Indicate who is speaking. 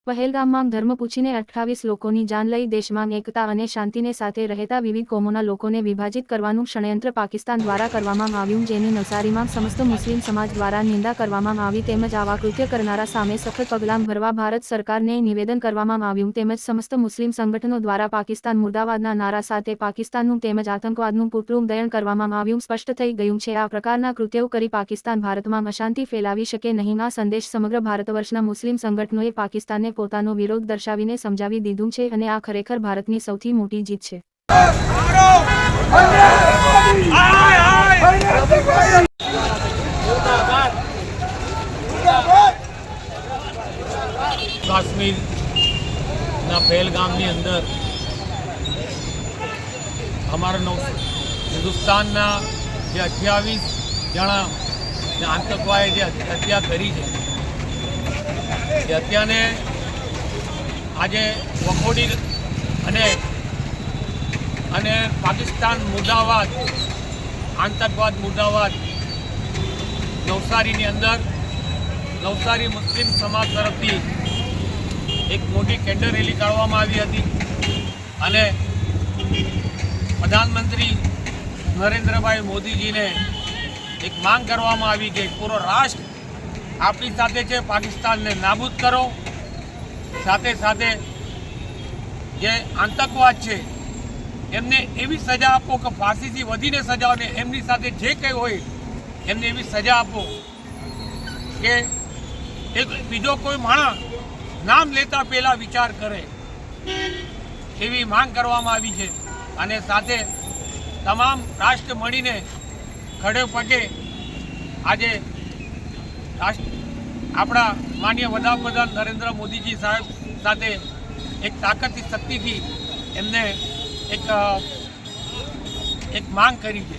Speaker 1: પહેલગામમાં ધર્મ પૂછીને 28 લોકોની જાન લઈ દેશમાં એકતા અને શાંતિને સાથે રહેતા વિવિધ કોમોના લોકોને વિભાજિત કરવાનું ષડયંત્ર પાકિસ્તાન દ્વારા કરવામાં આવ્યું, જેની નવસારીમાં સમસ્ત મુસ્લિમ સમાજ દ્વારા નિંદા કરવામાં આવી તેમજ આવા કૃત્ય કરનારા સામે સખત પગલાં ભરવા ભારત સરકારને નિવેદન કરવામાં આવ્યું તેમજ સમસ્ત મુસ્લિમ સંગઠનો દ્વારા પાકિસ્તાન મુર્દાબાદના નારા સાથે પાકિસ્તાનનું તેમજ આતંકવાદનું પુતળું દયન કરવામાં આવ્યું સ્પષ્ટ થઈ ગયું છે આ પ્રકારના કૃત્યો કરી પાકિસ્તાન ભારતમાં અશાંતિ ફેલાવી શકે નહીં આ સંદેશ સમગ્ર ભારતવર્ષના મુસ્લિમ સંગઠનોએ પાકિસ્તાનને પોતાનો વિરોધ દર્શાવીને સમજાવી દીધું છે અને આ ખરેખર ભારતની સૌથી મોટી જીત છે।
Speaker 2: કાશ્મીરના પહેલગામની અંદર અમારા હિન્દુસ્તાનના જે 28 જણા આતંકવાદે જે હત્યા કરી છે એ હત્યાને આજે વખોડી અને પાકિસ્તાન મુર્દાબાદ આતંકવાદ મુર્દાબાદ નવસારીની અંદર નવસારી મુસ્લિમ સમાજ તરફથી એક મોટી કેન્ડર રેલી કાઢવામાં આવી હતી અને પ્રધાનમંત્રી નરેન્દ્રભાઈ મોદીજીને એક માંગ કરવામાં આવી કે પૂરો રાષ્ટ્ર આપણી સાથે છે, પાકિસ્તાનને નાબૂદ કરો, સાથે સાથે જે આતંકવાદ છે એમને એવી સજા આપો કે ફાંસીથી વધીને સજા અને એમની સાથે જે કંઈ હોય એમને એવી સજા આપો કે એક બીજો કોઈ માણસ નામ લેતા પહેલાં વિચાર કરે એવી માંગ કરવામાં આવી છે અને સાથે તમામ રાષ્ટ્ર મળીને ખડે પગે આજે આપણા માનનીય વડાપ્રધાન નરેન્દ્ર મોદીજી સાહેબ સાથે એક તાકાતથી શક્તિથી એમને એક માંગ કરી છે।